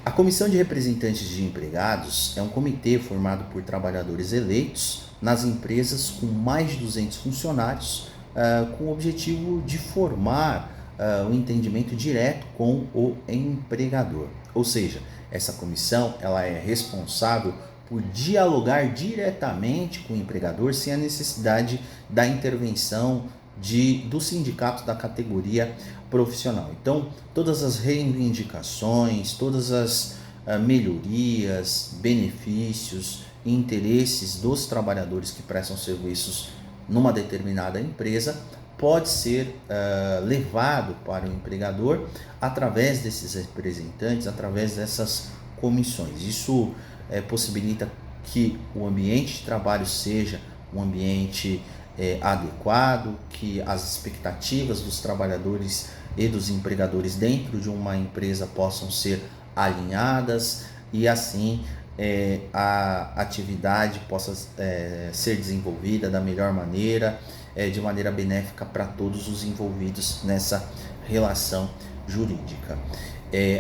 A Comissão de Representantes de Empregados é um comitê formado por trabalhadores eleitos nas empresas com mais de 200 funcionários, com o objetivo de formar um entendimento direto com o empregador. Ou seja, essa comissão ela é responsável por dialogar diretamente com o empregador sem a necessidade da intervenção do sindicato da categoria profissional. Então, todas as reivindicações, todas as melhorias, benefícios e interesses dos trabalhadores que prestam serviços numa determinada empresa pode ser levado para o empregador através desses representantes, através dessas comissões. Isso possibilita que o ambiente de trabalho seja um ambiente adequado, que as expectativas dos trabalhadores e dos empregadores dentro de uma empresa possam ser alinhadas e assim a atividade possa ser desenvolvida da melhor maneira, de maneira benéfica para todos os envolvidos nessa relação jurídica.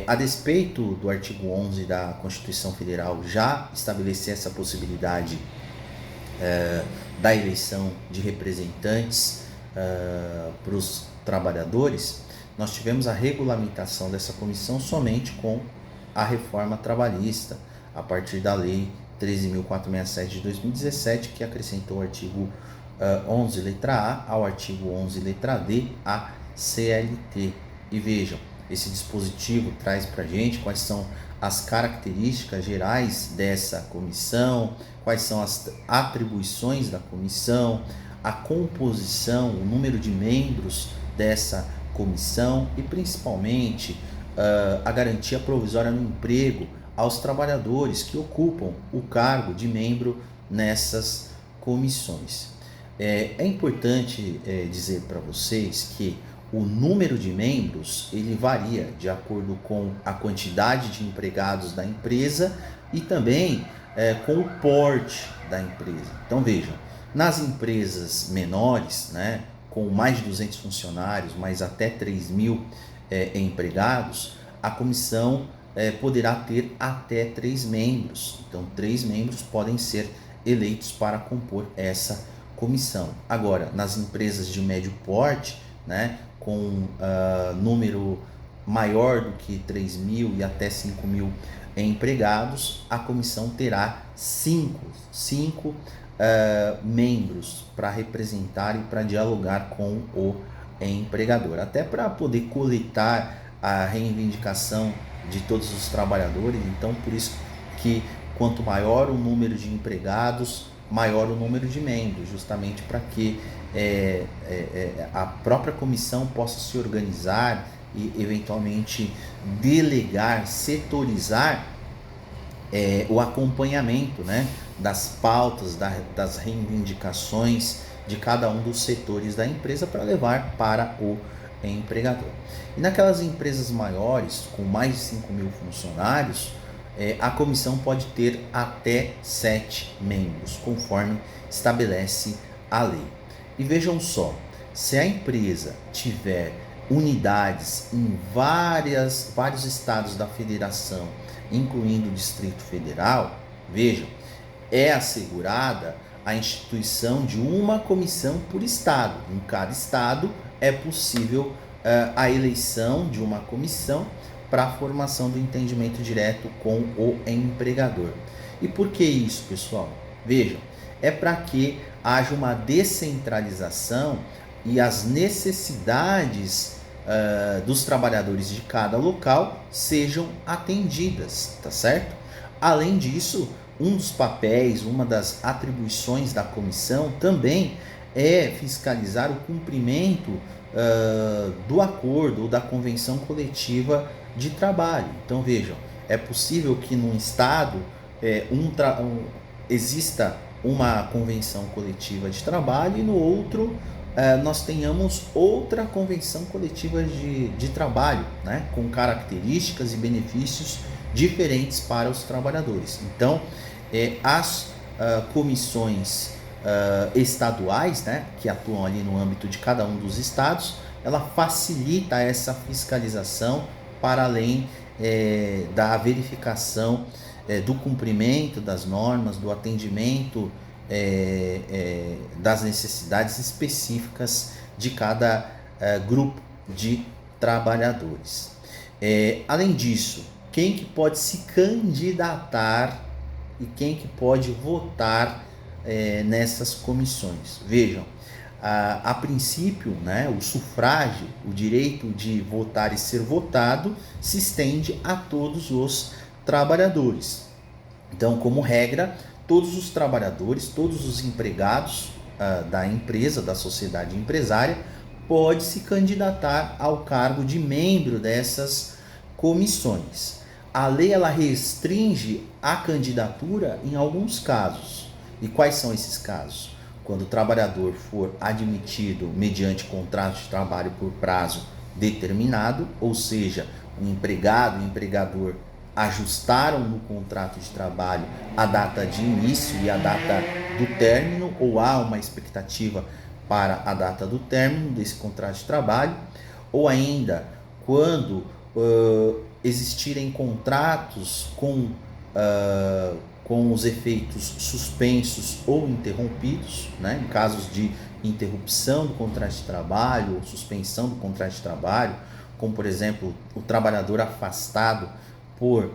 A despeito do artigo 11 da Constituição Federal já estabelecer essa possibilidade da eleição de representantes para os trabalhadores, nós tivemos a regulamentação dessa comissão somente com a reforma trabalhista, a partir da Lei 13.467 de 2017, que acrescentou o artigo 11, letra A, ao artigo 11, letra D, a CLT. E vejam, esse dispositivo traz para a gente quais são as características gerais dessa comissão, quais são as atribuições da comissão, a composição, o número de membros dessa comissão e principalmente a garantia provisória no emprego aos trabalhadores que ocupam o cargo de membro nessas comissões. É importante dizer para vocês que o número de membros ele varia de acordo com a quantidade de empregados da empresa e também com o porte da empresa. Então vejam, nas empresas menores, né, com mais de 200 funcionários, mas até 3.000 empregados, a comissão poderá ter até 3 membros. Então 3 membros podem ser eleitos para compor essa comissão. Agora, nas empresas de médio porte, né, com número maior do que 3.000 e até 5.000 empregados, a comissão terá 5 membros para representar e para dialogar com o empregador, até para poder coletar a reivindicação de todos os trabalhadores. Então, por isso que quanto maior o número de empregados, maior o número de membros, justamente para que a própria comissão possa se organizar e eventualmente delegar, setorizar o acompanhamento, né, das pautas, das reivindicações de cada um dos setores da empresa para levar para o empregador. E naquelas empresas maiores, com mais de 5.000 funcionários, a comissão pode ter até 7 membros, conforme estabelece a lei. E vejam só, se a empresa tiver unidades em vários estados da federação, incluindo o Distrito Federal, vejam, é assegurada a instituição de uma comissão por estado. Em cada estado é possível a eleição de uma comissão para a formação do entendimento direto com o empregador. E por que isso, pessoal? Vejam, é para que haja uma descentralização e as necessidades dos trabalhadores de cada local sejam atendidas, tá certo? Além disso, um dos papéis, uma das atribuições da comissão também é fiscalizar o cumprimento do acordo ou da convenção coletiva de trabalho. Então vejam, é possível que num estado exista uma convenção coletiva de trabalho e no outro nós tenhamos outra convenção coletiva de trabalho, né, com características e benefícios diferentes para os trabalhadores. Então, as comissões estaduais, né, que atuam ali no âmbito de cada um dos estados, ela facilita essa fiscalização para além da verificação do cumprimento das normas, do atendimento das necessidades específicas de cada grupo de trabalhadores. Além disso, quem que pode se candidatar e quem que pode votar nessas comissões? Vejam, a princípio, né, o sufrágio, o direito de votar e ser votado, se estende a todos os trabalhadores. Então, como regra, todos os trabalhadores, todos os empregados da empresa, da sociedade empresária, pode se candidatar ao cargo de membro dessas comissões. A lei ela restringe a candidatura em alguns casos. E quais são esses casos? Quando o trabalhador for admitido mediante contrato de trabalho por prazo determinado, ou seja, o empregado e o empregador ajustaram no contrato de trabalho a data de início e a data do término, ou há uma expectativa para a data do término desse contrato de trabalho, ou ainda quando existirem contratos com os efeitos suspensos ou interrompidos, né? Em casos de interrupção do contrato de trabalho ou suspensão do contrato de trabalho, como por exemplo o trabalhador afastado por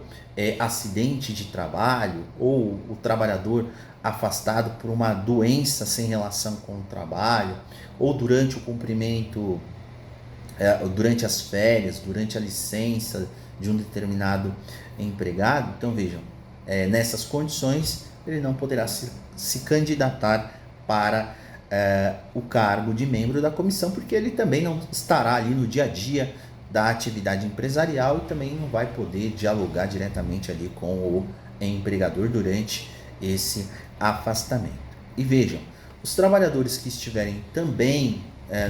acidente de trabalho ou o trabalhador afastado por uma doença sem relação com o trabalho, ou durante o cumprimento, durante as férias, durante a licença de um determinado empregado. Então vejam, nessas condições ele não poderá se candidatar para o cargo de membro da comissão, porque ele também não estará ali no dia a dia da atividade empresarial e também não vai poder dialogar diretamente ali com o empregador durante esse afastamento. E vejam, os trabalhadores que estiverem também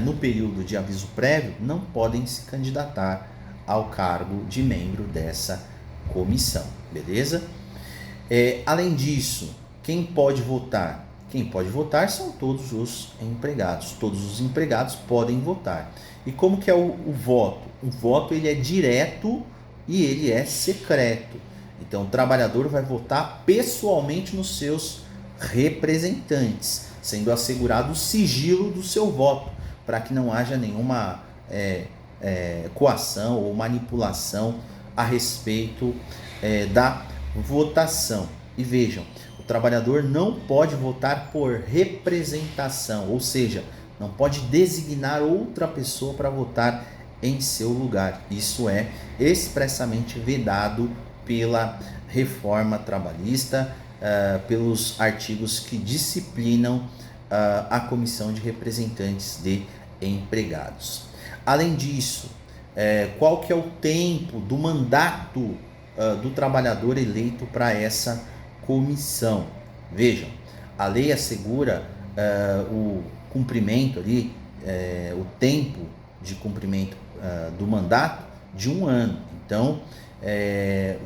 no período de aviso prévio não podem se candidatar ao cargo de membro dessa comissão, beleza? Além disso, quem pode votar? Quem pode votar são todos os empregados. Todos os empregados podem votar. E como que é o voto? O voto ele é direto e ele é secreto. Então, o trabalhador vai votar pessoalmente nos seus representantes, sendo assegurado o sigilo do seu voto, para que não haja nenhuma coação ou manipulação a respeito da votação. E vejam, o trabalhador não pode votar por representação, ou seja, não pode designar outra pessoa para votar em seu lugar. Isso é expressamente vedado pela reforma trabalhista, pelos artigos que disciplinam a comissão de representantes de empregados. Além disso, qual que é o tempo do mandato do trabalhador eleito para essa comissão? Vejam, a lei assegura o cumprimento ali, o tempo de cumprimento do mandato de 1 ano. Então,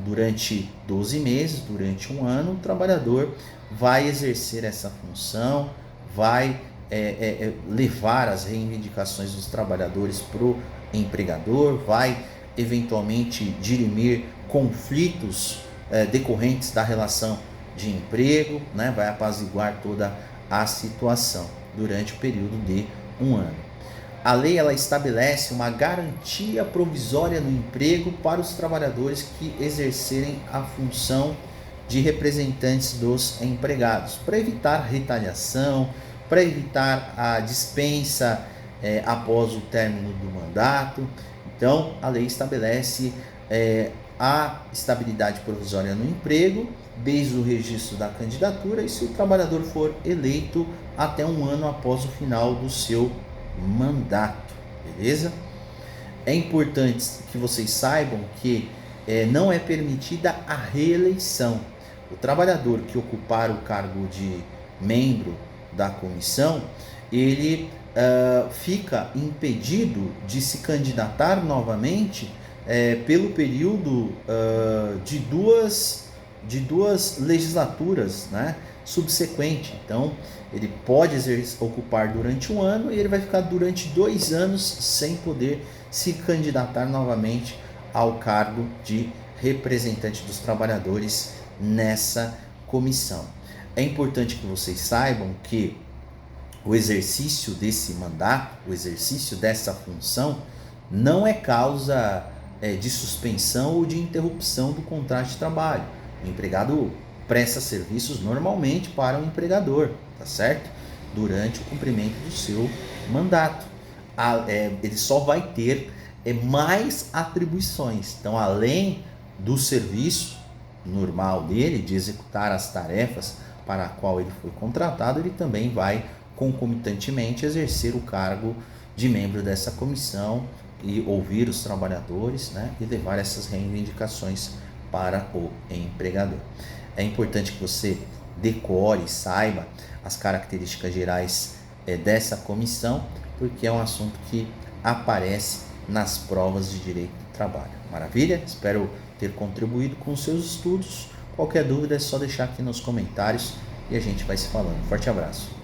durante 12 meses, durante 1 ano, o trabalhador vai exercer essa função, vai levar as reivindicações dos trabalhadores para o empregador, vai eventualmente dirimir conflitos decorrentes da relação de emprego, né? Vai apaziguar toda a situação durante o período de 1 ano. A lei ela estabelece uma garantia provisória no emprego para os trabalhadores que exercerem a função de representantes dos empregados, para evitar retaliação, para evitar a dispensa após o término do mandato. Então, a lei estabelece a estabilidade provisória no emprego, desde o registro da candidatura, e se o trabalhador for eleito até 1 ano após o final do seu mandato, beleza? É importante que vocês saibam que não é permitida a reeleição. O trabalhador que ocupar o cargo de membro da comissão, ele fica impedido de se candidatar novamente pelo período de duas legislaturas, né, subsequente. Então, ele pode ocupar durante 1 ano e ele vai ficar durante 2 anos sem poder se candidatar novamente ao cargo de representante dos trabalhadores nessa comissão. É importante que vocês saibam que o exercício desse mandato, o exercício dessa função, não é causa de suspensão ou de interrupção do contrato de trabalho. O empregado presta serviços normalmente para o empregador, tá certo? Durante o cumprimento do seu mandato. Ele só vai ter mais atribuições. Então, além do serviço normal dele, de executar as tarefas para a qual ele foi contratado, ele também vai concomitantemente exercer o cargo de membro dessa comissão e ouvir os trabalhadores, né, e levar essas reivindicações para o empregador. É importante que você decore, saiba as características gerais dessa comissão, porque é um assunto que aparece nas provas de direito do trabalho. Maravilha? Espero ter contribuído com os seus estudos. Qualquer dúvida é só deixar aqui nos comentários e a gente vai se falando. Forte abraço.